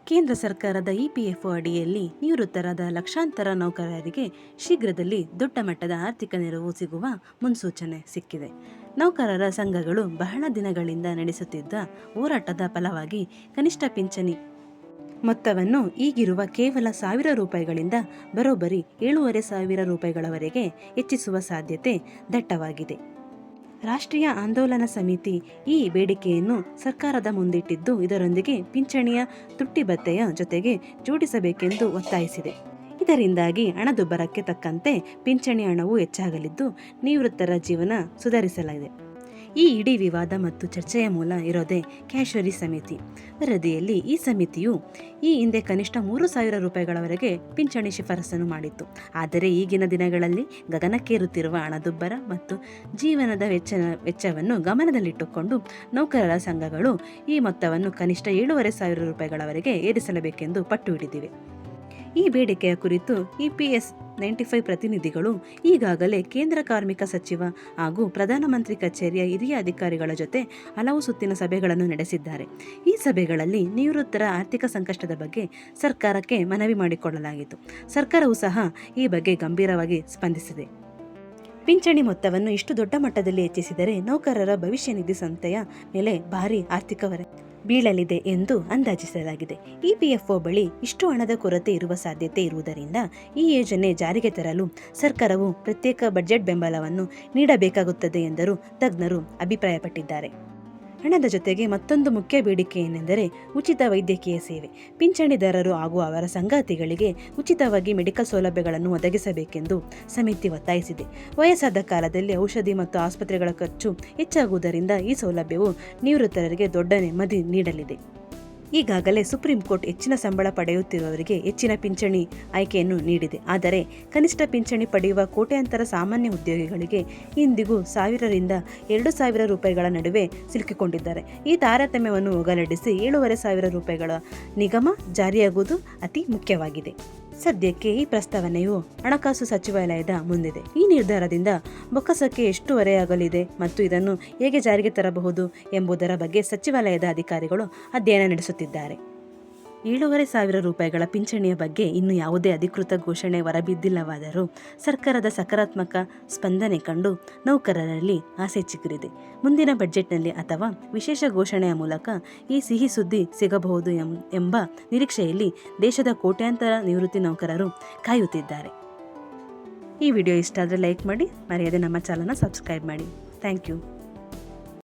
ಕೇಂದ್ರ ಸರ್ಕಾರದ ಇಪಿಎಫ್ಒ ಅಡಿಯಲ್ಲಿ ನಿವೃತ್ತರಾದ ಲಕ್ಷಾಂತರ ನೌಕರರಿಗೆ ಶೀಘ್ರದಲ್ಲಿ ದೊಡ್ಡ ಮಟ್ಟದ ಆರ್ಥಿಕ ನೆರವು ಸಿಗುವ ಮುನ್ಸೂಚನೆ ಸಿಕ್ಕಿದೆ. ನೌಕರರ ಸಂಘಗಳು ಬಹಳ ದಿನಗಳಿಂದ ನಡೆಸುತ್ತಿದ್ದ ಹೋರಾಟದ ಫಲವಾಗಿ ಕನಿಷ್ಠ ಪಿಂಚಣಿ ಮೊತ್ತವನ್ನು ಈಗಿರುವ ಕೇವಲ ₹1,000ಗಳಿಂದ ಬರೋಬ್ಬರಿ ₹7,500ಗಳವರೆಗೆ ಹೆಚ್ಚಿಸುವ ಸಾಧ್ಯತೆ ದಟ್ಟವಾಗಿದೆ. ರಾಷ್ಟ್ರೀಯ ಆಂದೋಲನ ಸಮಿತಿ ಈ ಬೇಡಿಕೆಯನ್ನು ಸರ್ಕಾರದ ಮುಂದಿಟ್ಟಿದ್ದು, ಇದರೊಂದಿಗೆ ಪಿಂಚಣಿಯ ತುಟ್ಟಿ ಭತ್ಯೆಯ ಜೊತೆಗೆ ಜೋಡಿಸಬೇಕೆಂದು ಒತ್ತಾಯಿಸಿದೆ. ಇದರಿಂದಾಗಿ ಹಣದುಬ್ಬರಕ್ಕೆ ತಕ್ಕಂತೆ ಪಿಂಚಣಿ ಹಣವೂ ಹೆಚ್ಚಾಗಲಿದ್ದು, ನಿವೃತ್ತರ ಜೀವನ ಸುಧಾರಿಸಲಿದೆ. ಈ ಇಡೀ ವಿವಾದ ಮತ್ತು ಚರ್ಚೆಯ ಮೂಲ ಇರೋದೇ ಕ್ಯಾಶುವರಿ ಸಮಿತಿ ವರದಿಯಲ್ಲಿ. ಈ ಸಮಿತಿಯು ಈ ಹಿಂದೆ ಕನಿಷ್ಠ ₹3,000ಗಳವರೆಗೆ ಪಿಂಚಣಿ ಶಿಫಾರಸನ್ನು ಮಾಡಿತ್ತು. ಆದರೆ ಈಗಿನ ದಿನಗಳಲ್ಲಿ ಗಗನಕ್ಕೇರುತ್ತಿರುವ ಹಣದುಬ್ಬರ ಮತ್ತು ಜೀವನದ ವೆಚ್ಚವನ್ನು ಗಮನದಲ್ಲಿಟ್ಟುಕೊಂಡು ನೌಕರರ ಸಂಘಗಳು ಈ ಮೊತ್ತವನ್ನು ಕನಿಷ್ಠ ₹7,500ಗಳವರೆಗೆ ಏರಿಸಲೇಬೇಕೆಂದು ಪಟ್ಟು ಹಿಡಿದಿವೆ. ಈ ಬೇಡಿಕೆಯ ಕುರಿತು EPS 95 ಪ್ರತಿನಿಧಿಗಳು ಈಗಾಗಲೇ ಕೇಂದ್ರ ಕಾರ್ಮಿಕ ಸಚಿವ ಹಾಗೂ ಪ್ರಧಾನಮಂತ್ರಿ ಕಚೇರಿಯ ಹಿರಿಯ ಅಧಿಕಾರಿಗಳ ಜೊತೆ ಹಲವು ಸುತ್ತಿನ ಸಭೆಗಳನ್ನು ನಡೆಸಿದ್ದಾರೆ. ಈ ಸಭೆಗಳಲ್ಲಿ ನಿವೃತ್ತರ ಆರ್ಥಿಕ ಸಂಕಷ್ಟದ ಬಗ್ಗೆ ಸರ್ಕಾರಕ್ಕೆ ಮನವಿ ಮಾಡಿಕೊಳ್ಳಲಾಗಿತ್ತು. ಸರ್ಕಾರವೂ ಸಹ ಈ ಬಗ್ಗೆ ಗಂಭೀರವಾಗಿ ಸ್ಪಂದಿಸಿದೆ. ಪಿಂಚಣಿ ಮೊತ್ತವನ್ನು ಇಷ್ಟು ದೊಡ್ಡ ಮಟ್ಟದಲ್ಲಿ ಹೆಚ್ಚಿಸಿದರೆ ನೌಕರರ ಭವಿಷ್ಯ ನಿಧಿ ಸಂಸ್ಥೆಯ ಮೇಲೆ ಭಾರಿ ಆರ್ಥಿಕ ಹೊರೆ ಬೀಳಲಿದೆ ಎಂದು ಅಂದಾಜಿಸಲಾಗಿದೆ. ಇಪಿಎಫ್ಒ ಬಳಿ ಇಷ್ಟು ಹಣದ ಕೊರತೆ ಇರುವ ಸಾಧ್ಯತೆ ಇರುವುದರಿಂದ ಈ ಯೋಜನೆ ಜಾರಿಗೆ ತರಲು ಸರ್ಕಾರವು ಪ್ರತ್ಯೇಕ ಬಜೆಟ್ ಬೆಂಬಲವನ್ನು ನೀಡಬೇಕಾಗುತ್ತದೆ ಎಂದರು ತಜ್ಞರು ಅಭಿಪ್ರಾಯಪಟ್ಟಿದ್ದಾರೆ. ಹಣದ ಜೊತೆಗೆ ಮತ್ತೊಂದು ಮುಖ್ಯ ಬೇಡಿಕೆ ಏನೆಂದರೆ ಉಚಿತ ವೈದ್ಯಕೀಯ ಸೇವೆ. ಪಿಂಚಣಿದಾರರು ಹಾಗೂ ಅವರ ಸಂಗಾತಿಗಳಿಗೆ ಉಚಿತವಾಗಿ ಮೆಡಿಕಲ್ ಸೌಲಭ್ಯಗಳನ್ನು ಒದಗಿಸಬೇಕೆಂದು ಸಮಿತಿ ಒತ್ತಾಯಿಸಿದೆ. ವಯಸ್ಸಾದ ಕಾಲದಲ್ಲಿ ಔಷಧಿ ಮತ್ತು ಆಸ್ಪತ್ರೆಗಳ ಖರ್ಚು ಹೆಚ್ಚಾಗುವುದರಿಂದ ಈ ಸೌಲಭ್ಯವು ನಿವೃತ್ತರಿಗೆ ದೊಡ್ಡ ನೆಮ್ಮದಿ ನೀಡಲಿದೆ. ಈಗಾಗಲೇ ಸುಪ್ರೀಂ ಕೋರ್ಟ್ ಹೆಚ್ಚಿನ ಸಂಬಳ ಪಡೆಯುತ್ತಿರುವವರಿಗೆ ಹೆಚ್ಚಿನ ಪಿಂಚಣಿ ಆಯ್ಕೆಯನ್ನು ನೀಡಿದೆ. ಆದರೆ ಕನಿಷ್ಠ ಪಿಂಚಣಿ ಪಡೆಯುವ ಕೋಟ್ಯಾಂತರ ಸಾಮಾನ್ಯ ಉದ್ಯೋಗಿಗಳಿಗೆ ಇಂದಿಗೂ ₹1,000ರಿಂದ ₹2,000ಗಳ ನಡುವೆ ಸಿಲುಕಿಕೊಂಡಿದ್ದಾರೆ. ಈ ತಾರತಮ್ಯವನ್ನು ಹೋಗಲಾಡಿಸಿ ₹7,500ಗಳ ನಿಗಮ ಜಾರಿಯಾಗುವುದು ಅತಿ ಮುಖ್ಯವಾಗಿದೆ. ಸದ್ಯಕ್ಕೆ ಈ ಪ್ರಸ್ತಾವನೆಯು ಹಣಕಾಸು ಸಚಿವಾಲಯದ ಮುಂದಿದೆ. ಈ ನಿರ್ಧಾರದಿಂದ ಬೊಕ್ಕಸಕ್ಕೆ ಎಷ್ಟು ಹೊರೆಯಾಗಲಿದೆ ಮತ್ತು ಇದನ್ನು ಹೇಗೆ ಜಾರಿಗೆ ತರಬಹುದು ಎಂಬುದರ ಬಗ್ಗೆ ಸಚಿವಾಲಯದ ಅಧಿಕಾರಿಗಳು ಅಧ್ಯಯನ ನಡೆಸುತ್ತಿದ್ದಾರೆ. ₹7,500ಗಳ ಪಿಂಚಣಿಯ ಬಗ್ಗೆ ಇನ್ನೂ ಯಾವುದೇ ಅಧಿಕೃತ ಘೋಷಣೆ ಹೊರಬಿದ್ದಿಲ್ಲವಾದರೂ ಸರ್ಕಾರದ ಸಕಾರಾತ್ಮಕ ಸ್ಪಂದನೆ ಕಂಡು ನೌಕರರಲ್ಲಿ ಆಸೆ ಚಿಗುರಿದೆ. ಮುಂದಿನ ಬಜೆಟ್ನಲ್ಲಿ ಅಥವಾ ವಿಶೇಷ ಘೋಷಣೆಯ ಮೂಲಕ ಈ ಸಿಹಿ ಸುದ್ದಿ ಸಿಗಬಹುದು ಎಂಬ ನಿರೀಕ್ಷೆಯಲ್ಲಿ ದೇಶದ ಕೋಟ್ಯಾಂತರ ನಿವೃತ್ತಿ ನೌಕರರು ಕಾಯುತ್ತಿದ್ದಾರೆ. ಈ ವಿಡಿಯೋ ಇಷ್ಟ ಆದರೆ ಲೈಕ್ ಮಾಡಿ, ಮರೆಯದೆ ನಮ್ಮ ಚಾನಲ್ನ ಸಬ್ಸ್ಕ್ರೈಬ್ ಮಾಡಿ. Thank you.